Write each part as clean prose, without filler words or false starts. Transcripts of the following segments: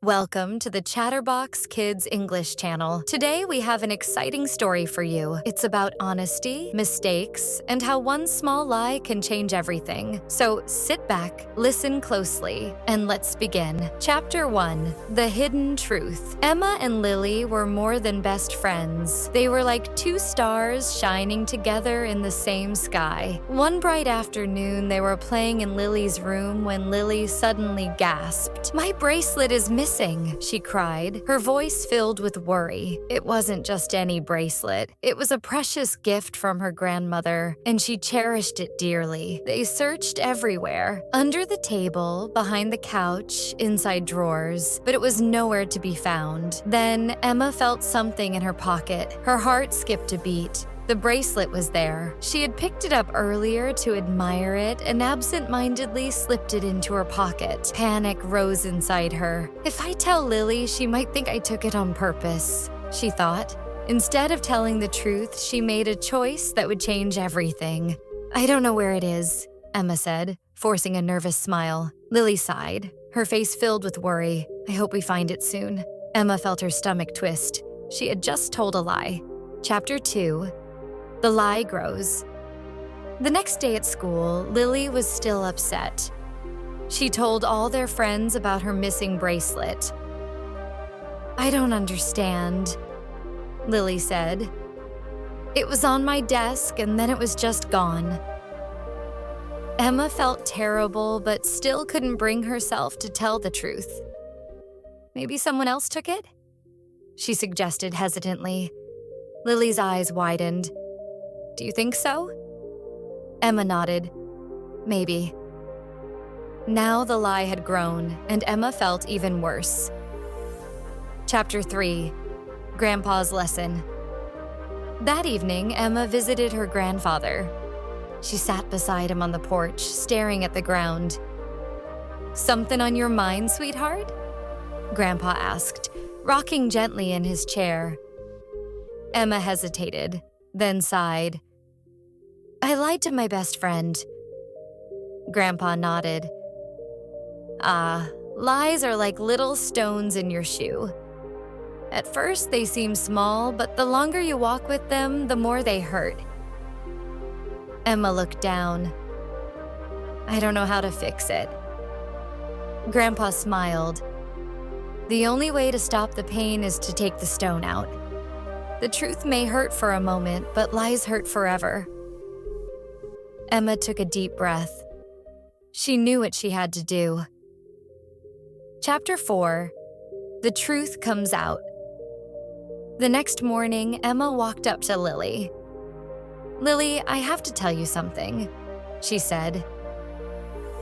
Welcome to the Chatterbox Kids English channel. Today we have an exciting story for you. It's about honesty, mistakes, and how one small lie can change everything. So sit back, listen closely, and let's begin. Chapter 1. The Hidden Truth. Emma and Lily were more than best friends. They were like two stars shining together in the same sky. One bright afternoon, they were playing in Lily's room when Lily suddenly gasped. "My bracelet is missing," she cried, her voice filled with worry. It wasn't just any bracelet. It was a precious gift from her grandmother, and she cherished it dearly. They searched everywhere, under the table, behind the couch, inside drawers, but it was nowhere to be found. Then Emma felt something in her pocket. Her heart skipped a beat. The bracelet was there. She had picked it up earlier to admire it and absent-mindedly slipped it into her pocket. Panic rose inside her. "If I tell Lily, she might think I took it on purpose," she thought. Instead of telling the truth, she made a choice that would change everything. "I don't know where it is," Emma said, forcing a nervous smile. Lily sighed, her face filled with worry. "I hope we find it soon." Emma felt her stomach twist. She had just told a lie. Chapter 2. The lie grows. The next day at school, Lily was still upset. She told all their friends about her missing bracelet. "I don't understand," Lily said. "It was on my desk and then it was just gone." Emma felt terrible but still couldn't bring herself to tell the truth. "Maybe someone else took it?" she suggested hesitantly. Lily's eyes widened. "Do you think so?" Emma nodded. "Maybe." Now the lie had grown, and Emma felt even worse. Chapter 3. Grandpa's Lesson. That evening, Emma visited her grandfather. She sat beside him on the porch, staring at the ground. "Something on your mind, sweetheart?" Grandpa asked, rocking gently in his chair. Emma hesitated, then sighed. "I lied to my best friend." Grandpa nodded. "Ah, lies are like little stones in your shoe. At first they seem small, but the longer you walk with them, the more they hurt." Emma looked down. "I don't know how to fix it." Grandpa smiled. "The only way to stop the pain is to take the stone out. The truth may hurt for a moment, but lies hurt forever." Emma took a deep breath. She knew what she had to do. Chapter 4. The Truth Comes Out. The next morning, Emma walked up to Lily. "Lily, I have to tell you something," she said.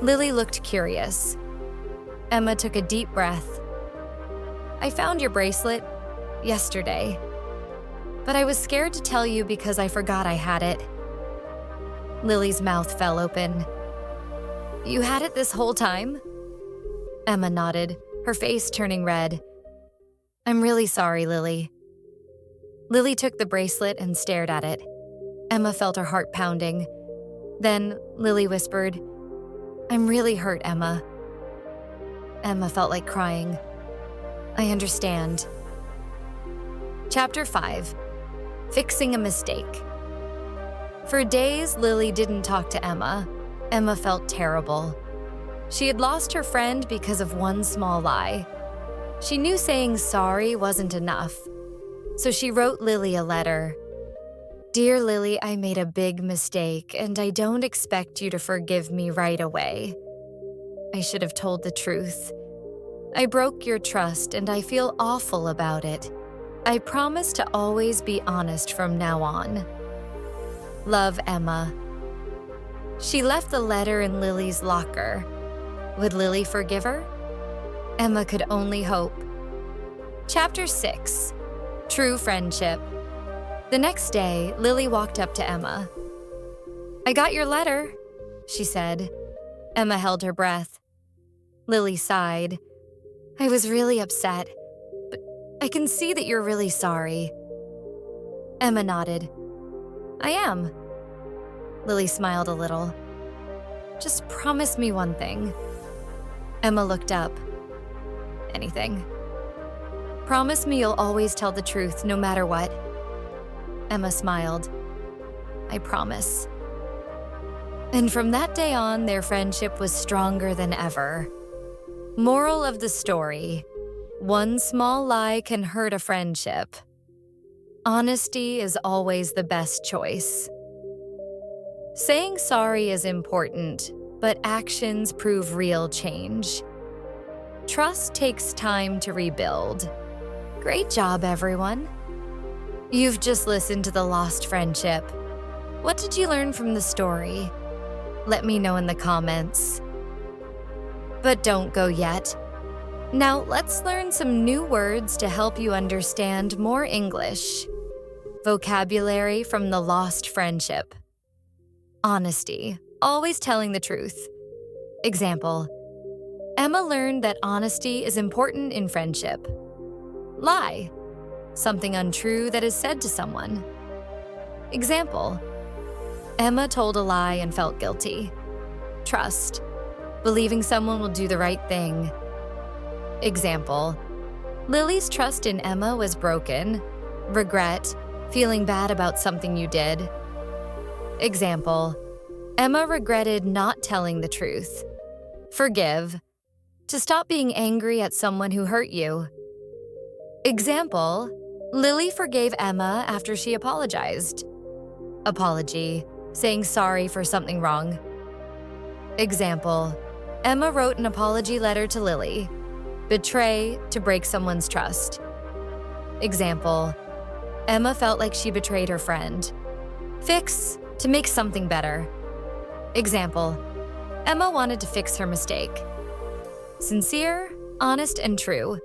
Lily looked curious. Emma took a deep breath. "I found your bracelet yesterday, but I was scared to tell you because I forgot I had it." Lily's mouth fell open. "You had it this whole time?" Emma nodded, her face turning red. "I'm really sorry, Lily." Lily took the bracelet and stared at it. Emma felt her heart pounding. Then Lily whispered, "I'm really hurt, Emma." Emma felt like crying. "I understand." Chapter 5. Fixing a Mistake. For days, Lily didn't talk to Emma. Emma felt terrible. She had lost her friend because of one small lie. She knew saying sorry wasn't enough, so she wrote Lily a letter. "Dear Lily, I made a big mistake, and I don't expect you to forgive me right away. I should have told the truth. I broke your trust, and I feel awful about it. I promise to always be honest from now on. Love, Emma." She left the letter in Lily's locker. Would Lily forgive her? Emma could only hope. Chapter 6. True Friendship. The next day, Lily walked up to Emma. "I got your letter," she said. Emma held her breath. Lily sighed. "I was really upset, but I can see that you're really sorry." Emma nodded. "I am." Lily smiled a little. "Just promise me one thing." Emma looked up. Anything. Promise me you'll always tell the truth, no matter what. Emma smiled. I promise. And from that day on, their friendship was stronger than ever. Moral of the story: one small lie can hurt a friendship. Honesty is always the best choice. Saying sorry is important, but actions prove real change. Trust takes time to rebuild. Great job, everyone. You've just listened to The Lost Friendship. What did you learn from the story? Let me know in the comments. But don't go yet. Now let's learn some new words to help you understand more English. Vocabulary from The Lost Friendship. Honesty, always telling the truth. Example: Emma learned that honesty is important in friendship. Lie, something untrue that is said to someone. Example: Emma told a lie and felt guilty. Trust, believing someone will do the right thing. Example: Lily's trust in Emma was broken. Regret, feeling bad about something you did. Example: Emma regretted not telling the truth. Forgive, to stop being angry at someone who hurt you. Example: Lily forgave Emma after she apologized. Apology, saying sorry for something wrong. Example: Emma wrote an apology letter to Lily. Betray, to break someone's trust. Example: Emma felt like she betrayed her friend. Fix, to make something better. Example: Emma wanted to fix her mistake. Sincere, honest, and true.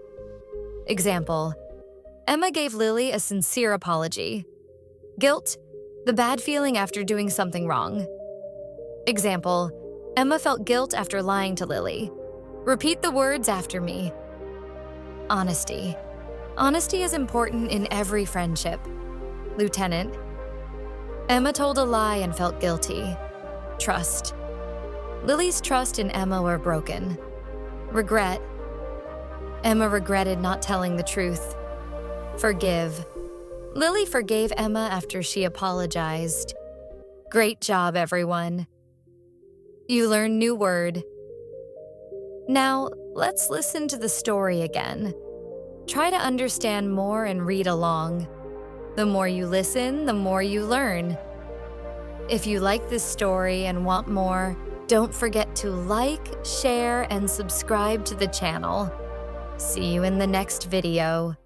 Example: Emma gave Lily a sincere apology. Guilt, the bad feeling after doing something wrong. Example: Emma felt guilt after lying to Lily. Repeat the words after me. Honesty. Honesty is important in every friendship. Lieutenant: Emma told a lie and felt guilty. Trust. Lily's trust in Emma were broken. Regret. Emma regretted not telling the truth. Forgive. Lily forgave Emma after she apologized. Great job, everyone. You learned new word. Now, let's listen to the story again. Try to understand more and read along. The more you listen, the more you learn. If you like this story and want more, don't forget to like, share, and subscribe to the channel. See you in the next video.